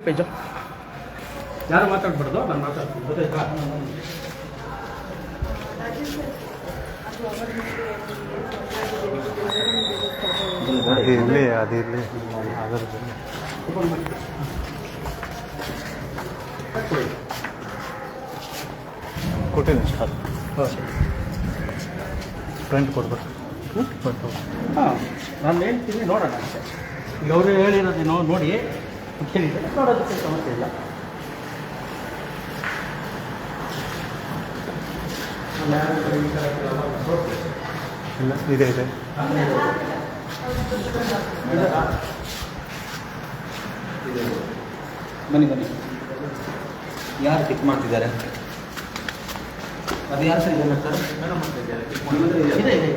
Page ಯಾರು ಮಾತಾಡ್ಬಾರ್ದು, ನಾನು ಮಾತಾಡ್ತೀನಿ ಗೊತ್ತಾಯ್ತಾ? ಅದಿರಲಿ ಅದಿರಲಿ ಅದರದ್ದು ಕೊಟ್ಟಿದ್ದೀನಿ ಸ್ಟಾರ್ ಫ್ರೆಂಡ್ ಕೊಡ್ಬೇಕು. ಹಾಂ, ನಾನು ಹೇಳ್ತೀನಿ ನೋಡೋಣ ಅಷ್ಟೇ. ಈಗ ಅವರು ಹೇಳಿರೋದೇನೋ ನೋಡಿ ಹೇಳಿದ್ದಾರೆ, ನೋಡೋದಕ್ಕೆ ಸಮಸ್ಯೆ ಇಲ್ಲ. ಇಲ್ಲ ಇದೆ ಇದೆ ಬನ್ನಿ ಬನ್ನಿ. ಯಾರು ಟಿಕ್ ಮಾಡ್ತಿದ್ದಾರೆ? ಅದು ಯಾರು ಸರಿ ಮಾಡ್ತಾರೆ? ಇದೆ ಇದೆ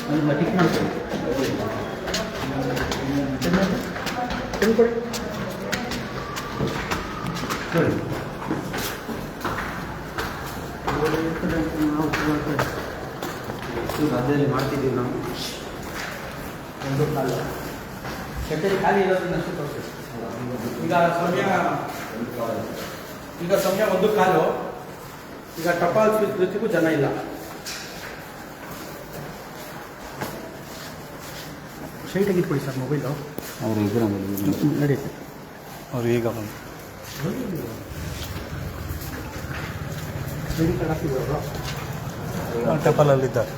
ಅದನ್ನು ಟಿಕ್ ಮಾಡ್ತೀನಿ. ಕೊಡಿ ಸರಿ. ರಾಜ್ಯದಲ್ಲಿ ಮಾಡ್ತಿದ್ದೀವಿ ನಾವು. ಒಂದು ಕಾಲು ಕೆಟ್ಟಲ್ಲಿ ಖಾಲಿ ಇರೋದನ್ನ ಅಷ್ಟು ತೋರಿಸಿ. ಈಗ ಸಮಯ ಒಂದು ಕಾಲು. ಈಗ ಟಪಾಲ್ ಸ್ವೀಕೃತಿಗೂ ಜನ ಇಲ್ಲ. ಸ್ಟ್ರೈಟಾಗಿ ಇಟ್ಕೊಳ್ಳಿ ಸರ್ ಮೊಬೈಲು. ಅವರು ಇಬ್ಬರ ನಡೀತೆ ಅವ್ರು ಈಗ ಬಂದು ಮೆಡಿ ಕಾರ್ಡ್ ಹಾಕಿದ್ರು. ಟೆಪಲಲ್ಲಿದ್ದಾರೆ.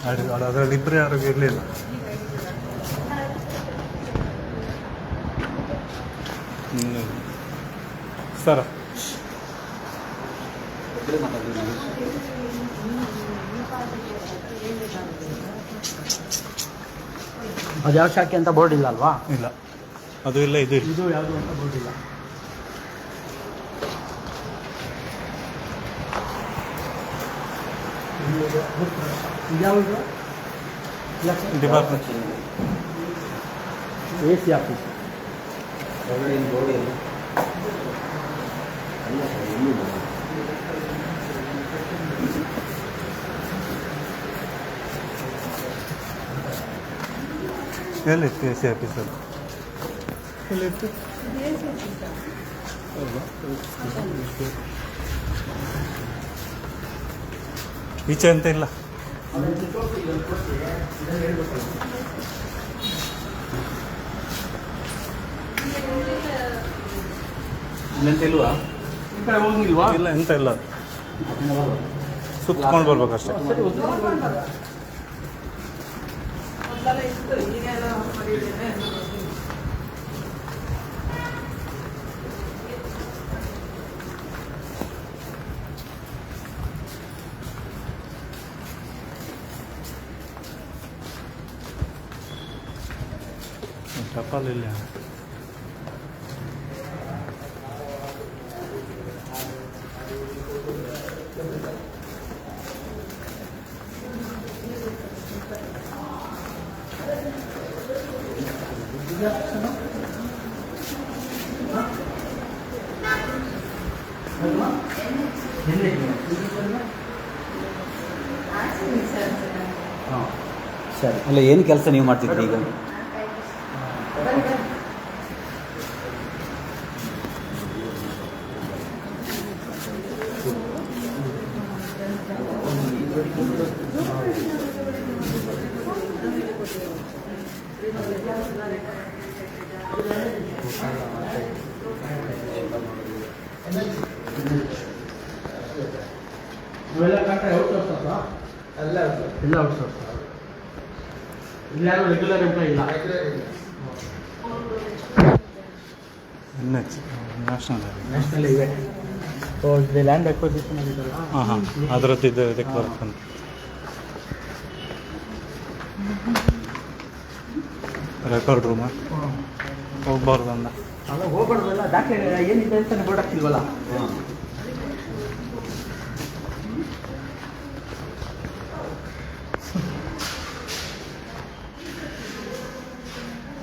ಅದರಲ್ಲಿ ಇಬ್ಬರು ಯಾರಿಗೂ ಇರಲಿಲ್ಲ. ಸರ್ ಅದು ಯಾವ ಶಾಖೆ ಅಂತ ಬೋರ್ಡ್ ಇಲ್ಲ ಅಲ್ವಾ? ಇಲ್ಲ, ಅದು ಇಲ್ಲ, ಇದು ಇಲ್ಲ. ಇದು ಯಾವುದು ಅಂತ ಬೋರ್ಡ್ ಇಲ್ಲ. ಯಾವುದು ಡಿಪಾರ್ಟ್ಮೆಂಟ್ ಎ ಸಿ ಆಫೀಸ್. ಎಲ್ಲಿತ್ತು ಎ ಸಿ ಆಫೀಸಲ್ಲಿ? ಎಲ್ಲಿತ್ತು? ಈಚೆ ಅಂತ ಇಲ್ಲ. ಇಲ್ಲಂತಿಲ್ವಾ? ಈ ಕಡೆ ಹೋಗಿಲ್ವಾ? ಇಲ್ಲ, ಎಂತ ಇಲ್ಲ. ಸುತ್ಕೊಂಡು ಬರ್ಬೇಕಷ್ಟೇ. ಟಪಾಲ್ ಇಲ್ಲ. ಸರಿ. ಅಲ್ಲ, ಏನು ಕೆಲಸ ನೀವು ಮಾಡ್ತಿದ್ರಿ ಈಗ? ಇವೆಲ್ಲ ಕಂಟ್ರೆ ಔಟ್ಸೋರ್ಸ್ ಅಥವಾ ಎಲ್ಲ ಔಟ್ಸೋರ್ಸ್. ಇಲ್ಲಿ ಯಾರು ರೆಗ್ಯುಲರ್ ಎಂಪ್ಲಾಯ್ ಇಲ್ಲ. ನ್ಯಾಷನಲ್ ಇವೆ. ಸೊ ಇದು ಲ್ಯಾಂಡ್ ಅಕ್ವಿಸಿಷನ್ ಆಗಿದೆಲ್ಲ. ಹಾಂ ಹಾಂ, ಅದರದ್ದು ಇದು ಇದಕ್ಕೆ ಬರುತ್ತೆ. ರೆಕಾರ್ಡ್ ರೂಮ ಹೋಗ್ಬಾರ್ದು ಅಂದ. ಅಲ್ಲ ಹೋಗ್ಬಾರ್ದಲ್ಲ, ದಾಖಲೆ ಏನಿದೆ ಅಂತಾನೆ ಬೋರ್ಡ್ ಹಾಕ್ತಿಲ್ವಲ್ಲ.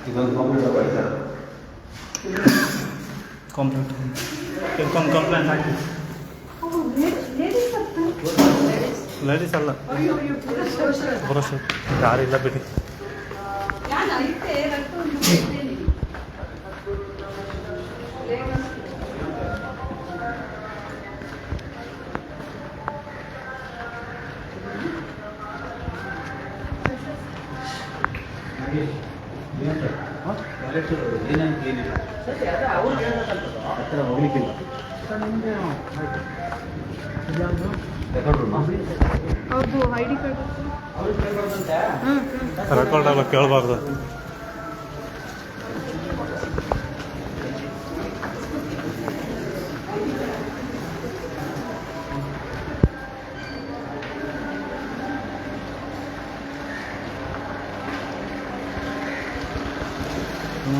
ಇದೊಂದು ಕಂಪ್ಲೇಂಟ್ ಹಾಕಿ. ಲೇಡೀಸ್ ಅಲ್ಲ, ಪುರುಷರು ಯಾರಿಲ್ಲ ಬಿಡಿ. ಹತ್ತಿರ ಹೋಗ್ಲಿಕ್ಕಿಲ್ಲ. ಇದ್ಯಾವುದು? Record room. ಅವ್ರದ್ದು ಐ ಡಿ ಕಾರ್ಡ್ ಅವ್ರಿಗೆ ಕೇಳ್ಬಾರ್ದಂತೆ? ರೆಕಾರ್ಡ್ ಎಲ್ಲ ಕೇಳಬಾರ್ದು.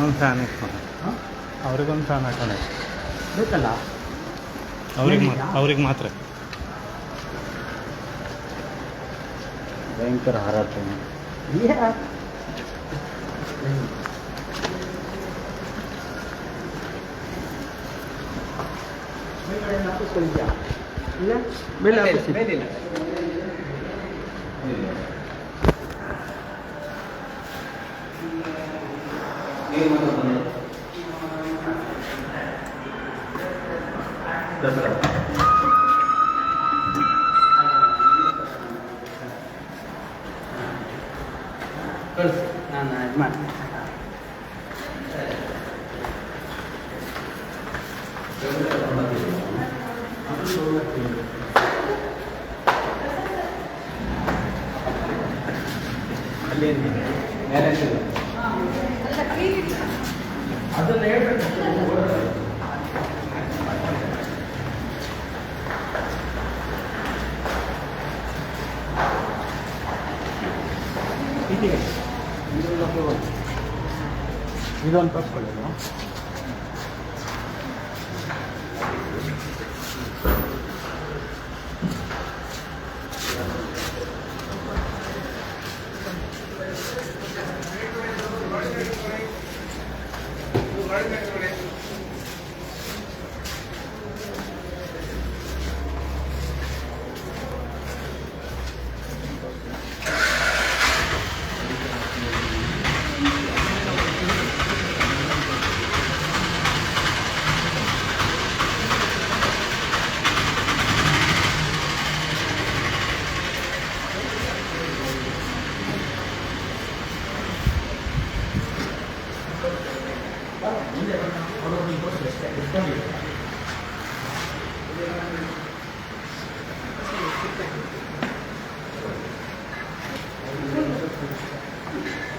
ಒಂದು ಫ್ಯಾನ್ ಇತ್ತು, ಹಾಂ? ಅವ್ರಿಗೊಂದು ಫ್ಯಾನ್ ಹಾಕೋಣ. ಬೇಕಲ್ಲ? ಅವ್ರಿಗೆ ಮಾತ್ರ. ಭಯಂಕರ ಹಾರಾಟ. ಇಲ್ಲ ಮೇಲೆ ಹಾಕಿಸಿ. ಮೇಲಿಲ್ಲ. ನೀರು ಮಾತ್ರ ಬಂದಿದೆ. ಕಳಿಸಿ, ನಾನು ಇದು ಮಾಡ್ತೀನಿ. ಅಲ್ಲಿ ಮೇಲೆ ಅಂತಿಲ್ಲ. ಅದನ್ನ ಹೇಳ್ಬೇಕು. ಇದೊಂದು ಕಳ್ಸ್ಕೊಳ್ಳಿ.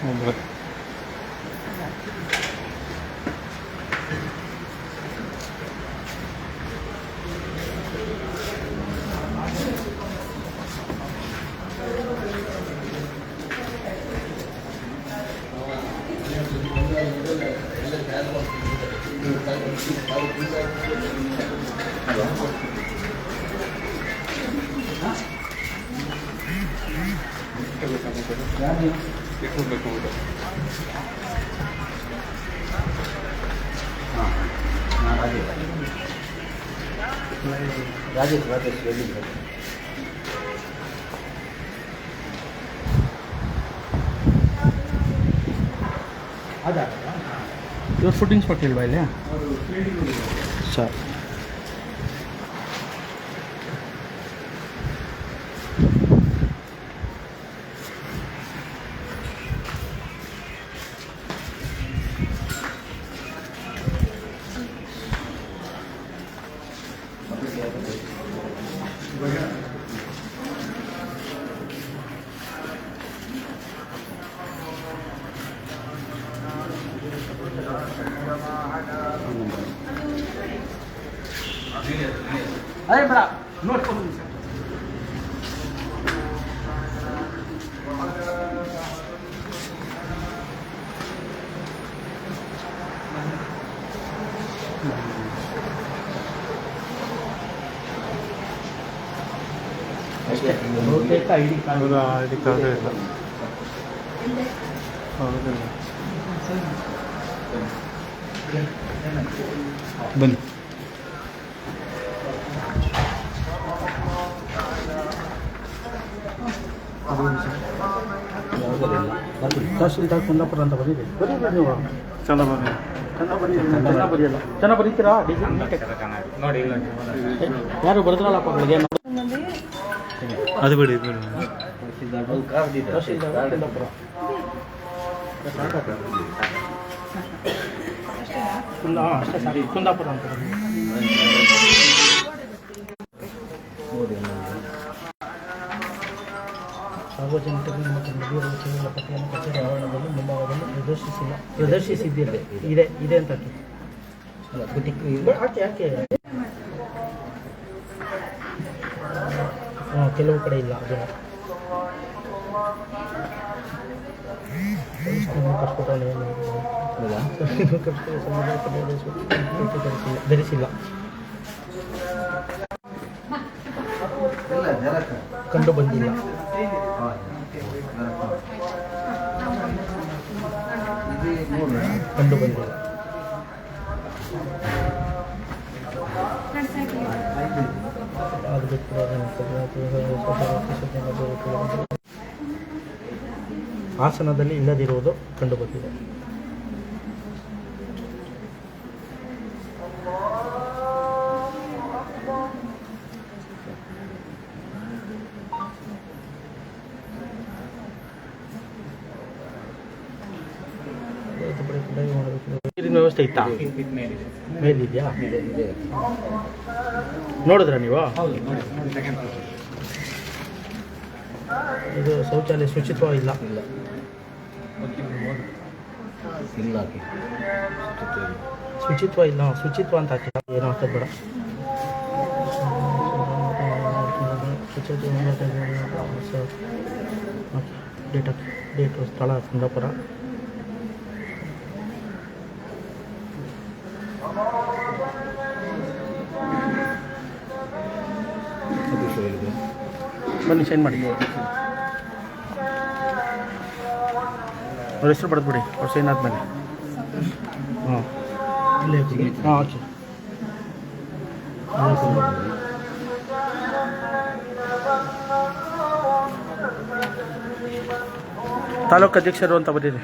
ಒಬ್ಬರು ರಾಜೇಶ್ ರಾಜೇಶ್ ಹೇಳಿದ್ರು. ಅದಾಗಲ್ಲ ಇವ್ರು ಫುಡ್ ಇನ್ಸ್ಪೆಕ್ಟರ್ ಇಲ್ವಾ ಇಲ್ಲಿ? ಸರ್ ಅದೇ ಬೇಡ ನೋಡ್ಕೊಂಡು ಬನ್ನಿ ಸರ್. ಅಷ್ಟೇ. ಬಹುತೇಕ ಐಡಿ ಕಾರ್ಡ್ ಅವರ ಐ ಡಿ ಕಾರ್ಡೇ ಇಲ್ಲ. ಹೌದಿಲ್ಲ. ಬನ್ನಿ. ಯಾವುದಲ್ಲ ಬರ್ತೀನಿ. ತಹಶೀಲ್ದಾರ್ ಕುಂದಾಪುರ ಅಂತ ಬರೀರಿ ಬರೀರಿ ನೀವು. ಚಂದ ಬನ್ನಿ. ಚೆನ್ನಾಗಿ ಬರೀರಿ. ಚೆನ್ನಾಗಿ ಬರೆಯಲ್ಲ. ಚೆನ್ನಾಗಿ ಬರೀತೀರಾ? ಡಿಸೈನ್ ನೋಡಿ ಇಲ್ಲ ಯಾರು ಬರೆದ್ರಲ್ಲಪ್ಪ ಬೆಳಗ್ಗೆ ಅದು ಬಿಡಿ ಇದು ಬಿಡಿ. ತಹಶೀಲ್ದಾರ್ ಕಾರ್ಡ್ ಇದೆ. ತಹಶೀಲ್ದಾರ್ ಕುಂದಾಪುರ. ಅಷ್ಟೇನಾ? ಅಷ್ಟೇ ಸಾರಿ ಕುಂದಾಪುರ ಅಂತ ಸಾರ್ವಜನಿಕರಿಗೆ ಮತ್ತು ನದಿಯ ರಚನೆಗಳ ಪಟ್ಟಿಯನ್ನು ಕಚೇರಿ ಆವರಣದಲ್ಲಿ ಮುಂಭಾಗದಲ್ಲಿ ಪ್ರದರ್ಶಿಸಿದ್ದಿದೆ ಇದೆ ಅಂತ ಯಾಕೆ ಕೆಲವು ಕಡೆ ಇಲ್ಲ ಅದನ್ನು ಧರಿಸಿಲ್ಲ ಕಂಡು ಬಂದಿಲ್ಲ ಕಂಡು ಬಂದಿಲ್ಲ ಅದು ಬಿಟ್ಟು ಹಾಸನದಲ್ಲಿ ಇಲ್ಲದಿರುವುದು ಕಂಡುಬಂದಿದೆ. ನೀರಿನ ವ್ಯವಸ್ಥೆ ಇತ್ತಾ? ಮೇಲಿದೆಯಾ? ನೋಡಿದ್ರ ನೀವು? ಇದು ಶೌಚಾಲಯ ಶುಚಿತ್ವ ಇಲ್ಲ. ಶುಚಿತ್ವ ಇಲ್ಲ, ಶುಚಿತ್ವ ಅಂತ ಹಾಕಿಲ್ಲ, ಏನೋ ಹಾಕೋದು ಬೇಡ. ಡೇಟು ಸ್ಥಳ ಕುಂದಾಪುರ. ಬನ್ನಿ ಸೈನ್ ಮಾಡಿ. ಅವ್ರ ಹೆಸರು ಬರೆದ್ಬಿಡಿ, ಅವ್ರು ಸೈನ್ ಆದಮೇಲೆ. ಹಾಂ ಇಲ್ಲೇ ಹಾಂ ಓಕೆ. ತಾಲೂಕು ಅಧ್ಯಕ್ಷರು ಅಂತ ಬರೀರಿ.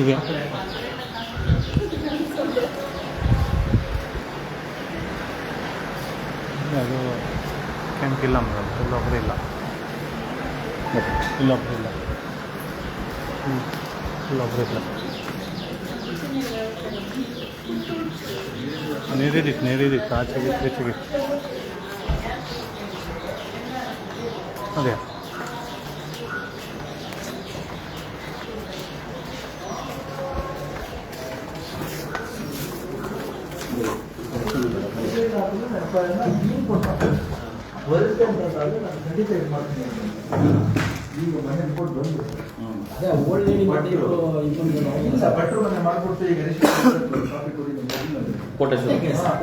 ಇದೆ ಅದು ಕೆಂಪಿಲ್ಲ ಮೇಡಮ್, ಇಲ್ಲೊಬ್ಬರು ಇಲ್ಲ, ಇಲ್ಲೊಬ್ಬರು ಇಲ್ಲ, ಇಲ್ಲೊಬ್ಬರು ಇಲ್ಲ. ನೀರಿದಿತ್ತು ಆಚೆಗೆ ಈಚೆಗೆ. ಅದೇ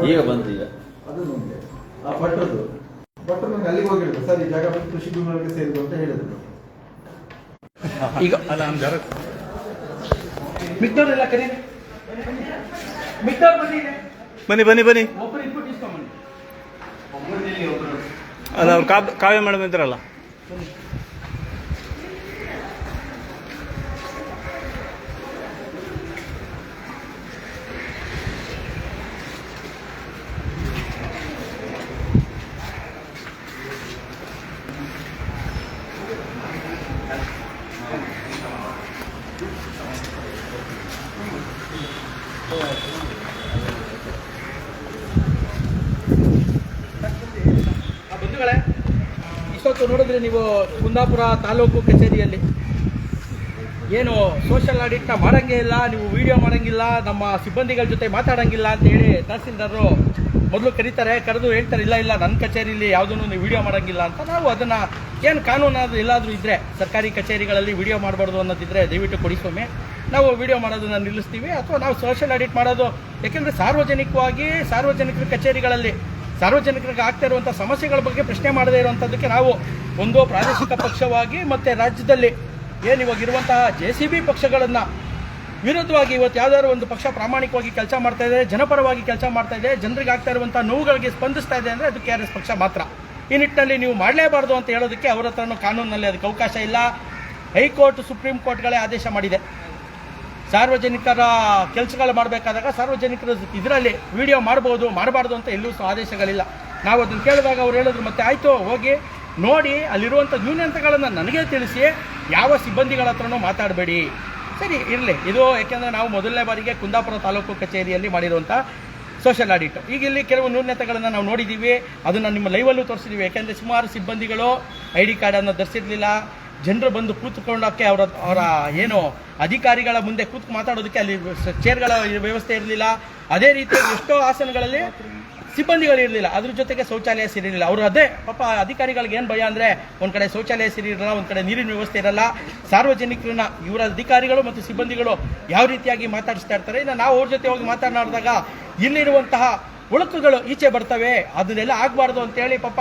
ಈಗ ಬಂತು. ಈಗ ಭಟ್ರು ನನಗೆ ಅಲ್ಲಿಗೆ ಹೋಗಿದ್ರು, ಸರ್ ಈ ಜಾಗ ಬಂದು ಕೃಷಿ ಭೂಮಿಗಳಿಗೆ ಸೇರಿದ್ರು ಅಂತ ಹೇಳಿದ್ರು. ಈಗ ಅಲ್ಲ ನಮ್ಮ ಜಾಗ ಮಿಕ್ದವ್ರೆಲ್ಲ ಕರೀ, ಮಿಕ್ದವ್ರು ಬನ್ನಿ ಬನ್ನಿ ಬನ್ನಿ. ಒಬ್ಬರು ಇಟ್ಬಿಟ್ಟು ಇಸ್ಕೊಂಬನ್ನಿ. ಅಲ್ಲ ಅವ್ರು ಕಾವ್ಯ ಮೇಡಮ್ ಇದ್ದಾರಲ್ಲ. ಬಂಧುಗಳೇ, ಇಷ್ಟೊತ್ತು ನೋಡಿದ್ರೆ ನೀವು ಕುಂದಾಪುರ ತಾಲೂಕು ಕಚೇರಿಯಲ್ಲಿ ಏನು ಸೋಷಿಯಲ್ ಆಡಿಟ್ನ ಮಾಡೋಂಗೇ ಇಲ್ಲ, ನೀವು ವಿಡಿಯೋ ಮಾಡೋಂಗಿಲ್ಲ, ನಮ್ಮ ಸಿಬ್ಬಂದಿಗಳ ಜೊತೆ ಮಾತಾಡೋಂಗಿಲ್ಲ ಅಂತ ಹೇಳಿ ತಹಸೀಲ್ದಾರರು ಮೊದಲು ಕರೀತಾರೆ. ಕರೆದು ಹೇಳ್ತಾರೆ, ಇಲ್ಲ ಇಲ್ಲ ನನ್ನ ಕಚೇರಿಯಲ್ಲಿ ಯಾವುದನ್ನು ನೀವು ವಿಡಿಯೋ ಮಾಡೋಂಗಿಲ್ಲ ಅಂತ. ನಾವು ಅದನ್ನು ಏನು ಕಾನೂನು ಅದು ಎಲ್ಲಾದರೂ ಇದ್ದರೆ ಸರ್ಕಾರಿ ಕಚೇರಿಗಳಲ್ಲಿ ವಿಡಿಯೋ ಮಾಡಬಾರ್ದು ಅನ್ನೋದಿದ್ದರೆ ದಯವಿಟ್ಟು ಕೊಡಿ ಸ್ವಾಮಿ, ನಾವು ವಿಡಿಯೋ ಮಾಡೋದನ್ನು ನಿಲ್ಲಿಸ್ತೀವಿ. ಅಥವಾ ನಾವು ಸೋಷಿಯಲ್ ಆಡಿಟ್ ಮಾಡೋದು, ಯಾಕೆಂದರೆ ಸಾರ್ವಜನಿಕರ ಕಚೇರಿಗಳಲ್ಲಿ ಸಾರ್ವಜನಿಕರಿಗೆ ಆಗ್ತಾ ಇರುವಂಥ ಸಮಸ್ಯೆಗಳ ಬಗ್ಗೆ ಪ್ರಶ್ನೆ ಮಾಡದೇ ಇರುವಂಥದ್ದಕ್ಕೆ ನಾವು ಒಂದು ಪ್ರಾದೇಶಿಕ ಪಕ್ಷವಾಗಿ ಮತ್ತು ರಾಜ್ಯದಲ್ಲಿ ಏನು ಇವಾಗಿರುವಂತಹ JCB ಪಕ್ಷಗಳನ್ನು ವಿರುದ್ಧವಾಗಿ ಇವತ್ತು ಯಾವುದಾದ್ರು ಒಂದು ಪಕ್ಷ ಪ್ರಾಮಾಣಿಕವಾಗಿ ಕೆಲಸ ಮಾಡ್ತಾ ಇದೆ, ಜನಪರವಾಗಿ ಕೆಲಸ ಮಾಡ್ತಾ ಇದೆ, ಜನರಿಗೆ ಆಗ್ತಾ ಇರುವಂಥ ನೋವುಗಳಿಗೆ ಸ್ಪಂದಿಸ್ತಾ ಇದೆ ಅಂದರೆ ಅದು KRS ಪಕ್ಷ ಮಾತ್ರ. ಈ ನಿಟ್ಟಿನಲ್ಲಿ ನೀವು ಮಾಡಲೇಬಾರ್ದು ಅಂತ ಹೇಳೋದಕ್ಕೆ ಅವರ ಹತ್ರನೂ ಕಾನೂನಿನಲ್ಲಿ ಅದಕ್ಕೆ ಅವಕಾಶ ಇಲ್ಲ. ಹೈಕೋರ್ಟ್, ಸುಪ್ರೀಂ ಕೋರ್ಟ್ಗಳೇ ಆದೇಶ ಮಾಡಿದೆ. ಸಾರ್ವಜನಿಕರ ಕೆಲಸಗಳು ಮಾಡಬೇಕಾದಾಗ ಸಾರ್ವಜನಿಕರು ಇದರಲ್ಲಿ ವಿಡಿಯೋ ಮಾಡ್ಬೋದು, ಮಾಡಬಾರ್ದು ಅಂತ ಎಲ್ಲೂ ಸಹ ಆದೇಶಗಳಿಲ್ಲ. ನಾವು ಅದನ್ನು ಕೇಳಿದಾಗ ಅವ್ರು ಹೇಳಿದ್ರು ಮತ್ತೆ ಆಯಿತು ಹೋಗಿ ನೋಡಿ ಅಲ್ಲಿರುವಂಥ ನ್ಯೂನತೆಗಳನ್ನು ನನಗೆ ತಿಳಿಸಿ, ಯಾವ ಸಿಬ್ಬಂದಿಗಳ ಹತ್ರನೂ ಮಾತಾಡಬೇಡಿ. ಸರಿ ಇರಲಿ, ಇದು ಯಾಕೆಂದರೆ ನಾವು ಮೊದಲನೇ ಬಾರಿಗೆ ಕುಂದಾಪುರ ತಾಲೂಕು ಕಚೇರಿಯಲ್ಲಿ ಮಾಡಿರುವಂಥ ಸೋಷಲ್ ಆಡಿಟ್. ಈಗ ಇಲ್ಲಿ ಕೆಲವು ನ್ಯೂನತೆಗಳನ್ನು ನಾವು ನೋಡಿದ್ದೀವಿ, ಅದನ್ನು ನಿಮ್ಮ ಲೈವಲ್ಲೂ ತೋರಿಸಿದ್ದೀವಿ. ಯಾಕೆಂದರೆ ಸುಮಾರು ಸಿಬ್ಬಂದಿಗಳು ID ಕಾರ್ಡನ್ನು ಧರಿಸಿರಲಿಲ್ಲ. ಜನರು ಬಂದು ಕೂತ್ಕೊಳ್ಳೋಕ್ಕೆ ಅವರ ಏನು ಅಧಿಕಾರಿಗಳ ಮುಂದೆ ಕೂತ್ಕು ಮಾತಾಡೋದಕ್ಕೆ ಅಲ್ಲಿ ಚೇರ್ಗಳ ವ್ಯವಸ್ಥೆ ಇರಲಿಲ್ಲ. ಅದೇ ರೀತಿ ಎಷ್ಟೋ ಆಸನಗಳಲ್ಲಿ ಸಿಬ್ಬಂದಿಗಳು ಇರಲಿಲ್ಲ, ಅದ್ರ ಜೊತೆಗೆ ಶೌಚಾಲಯ ಸೇರಿರಲಿಲ್ಲ. ಅವರು ಅದೇ ಪಾಪ ಅಧಿಕಾರಿಗಳಿಗೆ ಏನು ಭಯ ಅಂದರೆ ಒಂದು ಕಡೆ ಶೌಚಾಲಯ ಸೇರಿರಲ್ಲ, ಒಂದು ಕಡೆ ನೀರಿನ ವ್ಯವಸ್ಥೆ ಇರಲ್ಲ. ಸಾರ್ವಜನಿಕರನ್ನ ಇವರ ಅಧಿಕಾರಿಗಳು ಮತ್ತು ಸಿಬ್ಬಂದಿಗಳು ಯಾವ ರೀತಿಯಾಗಿ ಮಾತಾಡಿಸ್ತಾ ಇರ್ತಾರೆ. ಇನ್ನು ನಾವು ಅವ್ರ ಜೊತೆ ಹೋಗಿ ಮಾತನಾಡಿದಾಗ ಇಲ್ಲಿರುವಂತಹ ಒಳಕುಗಳು ಈಚೆ ಬರ್ತವೆ, ಅದನ್ನೆಲ್ಲ ಆಗಬಾರ್ದು ಅಂತೇಳಿ ಪಾಪ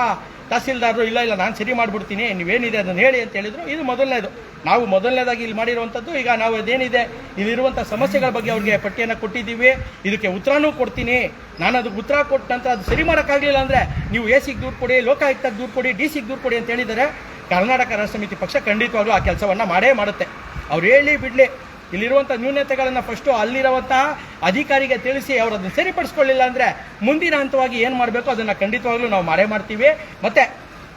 ತಹಸೀಲ್ದಾರರು ಇಲ್ಲ ನಾನು ಸರಿ ಮಾಡಿಬಿಡ್ತೀನಿ, ನೀವೇನಿದೆ ಅದನ್ನು ಹೇಳಿ ಅಂತ ಹೇಳಿದರು. ಇದು ಮೊದಲನೇದು. ನಾವು ಮೊದಲನೇದಾಗಿ ಇಲ್ಲಿ ಮಾಡಿರುವಂಥದ್ದು. ಈಗ ನಾವು ಅದೇನಿದೆ ಇಲ್ಲಿರುವಂಥ ಸಮಸ್ಯೆಗಳ ಬಗ್ಗೆ ಅವ್ರಿಗೆ ಪಟ್ಟಿಯನ್ನು ಕೊಟ್ಟಿದ್ದೀವಿ, ಇದಕ್ಕೆ ಉತ್ತರನೂ ಕೊಡ್ತೀನಿ. ನಾನು ಅದಕ್ಕೆ ಉತ್ತರ ಕೊಟ್ಟ ನಂತರ ಅದು ಸರಿ ಮಾಡೋಕ್ಕಾಗಲಿಲ್ಲ ಅಂದರೆ ನೀವು AC ಗೆ ದೂರು ಕೊಡಿ, ಲೋಕಾಯುಕ್ತಕ್ಕೆ ದೂರು ಕೊಡಿ, DC ಗೆ ದೂರು ಕೊಡಿ ಅಂತ ಹೇಳಿದರೆ ಕರ್ನಾಟಕ ರಾಷ್ಟ್ರ ಸಮಿತಿ ಪಕ್ಷ ಖಂಡಿತವಾಗ್ಲೂ ಆ ಕೆಲಸವನ್ನು ಮಾಡೇ ಮಾಡುತ್ತೆ. ಅವ್ರು ಹೇಳಿ ಬಿಡಲಿ, ಇಲ್ಲಿರುವಂಥ ನ್ಯೂನತೆಗಳನ್ನು ಫಸ್ಟು ಅಲ್ಲಿರುವಂತಹ ಅಧಿಕಾರಿಗೆ ತಿಳಿಸಿ ಅವರು ಅದನ್ನು ಸರಿಪಡಿಸ್ಕೊಳ್ಳಿಲ್ಲ ಅಂದರೆ ಮುಂದಿನ ಹಂತವಾಗಿ ಏನು ಮಾಡಬೇಕು ಅದನ್ನು ಖಂಡಿತವಾಗ್ಲೂ ನಾವು ಮಾಡೇ ಮಾಡ್ತೀವಿ. ಮತ್ತು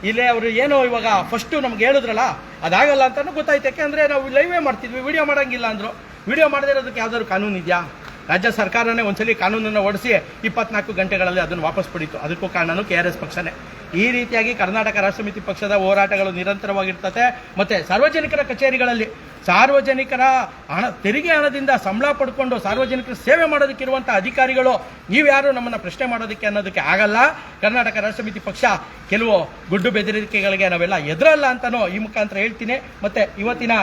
ಇಲ್ಲೇ ಅವರು ಏನೋ ಇವಾಗ ಫಸ್ಟು ನಮ್ಗೆ ಹೇಳಿದ್ರಲ್ಲ ಅದಾಗಲ್ಲ ಅಂತಲೂ ಗೊತ್ತಾಯ್ತು. ಯಾಕೆಂದರೆ ನಾವು ಲೈವೇ ಮಾಡ್ತಿದ್ವಿ, ವಿಡಿಯೋ ಮಾಡೋಂಗಿಲ್ಲ ಅಂದರು. ವಿಡಿಯೋ ಮಾಡದೇ ಇರೋದಕ್ಕೆ ಯಾವ್ದಾದ್ರು ಕಾನೂನು ಇದೆಯಾ? ರಾಜ್ಯ ಸರ್ಕಾರನೇ ಒಂದ್ಸಲಿ ಕಾನೂನನ್ನು ಹೊಡಿಸಿ 24 ಗಂಟೆಗಳಲ್ಲಿ ಅದನ್ನು ವಾಪಸ್ ಪಡೀತು. ಅದಕ್ಕೂ ಕಾರಣನೂ KRS ಪಕ್ಷನೇ. ಈ ರೀತಿಯಾಗಿ ಕರ್ನಾಟಕ ರಾಷ್ಟ್ರ ಸಮಿತಿ ಪಕ್ಷದ ಹೋರಾಟಗಳು ನಿರಂತರವಾಗಿರ್ತದೆ. ಮತ್ತು ಸಾರ್ವಜನಿಕರ ಕಚೇರಿಗಳಲ್ಲಿ ಸಾರ್ವಜನಿಕರ ತೆರಿಗೆ ಹಣದಿಂದ ಸಂಬಳ ಪಡ್ಕೊಂಡು ಸಾರ್ವಜನಿಕರ ಸೇವೆ ಮಾಡೋದಕ್ಕಿರುವಂಥ ಅಧಿಕಾರಿಗಳು ನೀವು ಯಾರು ನಮ್ಮನ್ನು ಪ್ರಶ್ನೆ ಮಾಡೋದಕ್ಕೆ ಅನ್ನೋದಕ್ಕೆ ಆಗಲ್ಲ. ಕರ್ನಾಟಕ ರಾಷ್ಟ್ರ ಸಮಿತಿ ಪಕ್ಷ ಕೆಲವು ಗುಡ್ಡು ಬೆದರಿಕೆಗಳಿಗೆ ನಾವೆಲ್ಲ ಎದುರಲ್ಲ ಅಂತಲೂ ಈ ಮುಖಾಂತರ ಹೇಳ್ತೀನಿ. ಮತ್ತು ಇವತ್ತಿನ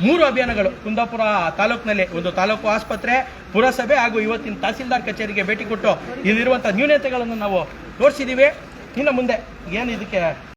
3 ಅಭಿಯಾನಗಳು ಕುಂದಾಪುರ ತಾಲೂಕಿನಲ್ಲಿ ಒಂದು ತಾಲೂಕು ಆಸ್ಪತ್ರೆ, ಪುರಸಭೆ ಹಾಗೂ ಇವತ್ತಿನ ತಹಸೀಲ್ದಾರ್ ಕಚೇರಿಗೆ ಭೇಟಿ ಕೊಟ್ಟು ಇಲ್ಲಿರುವಂಥ ನ್ಯೂನತೆಗಳನ್ನು ನಾವು ತೋರಿಸಿದ್ದೀವಿ. ಇನ್ನು ಮುಂದೆ ಏನು ಇದಕ್ಕೆ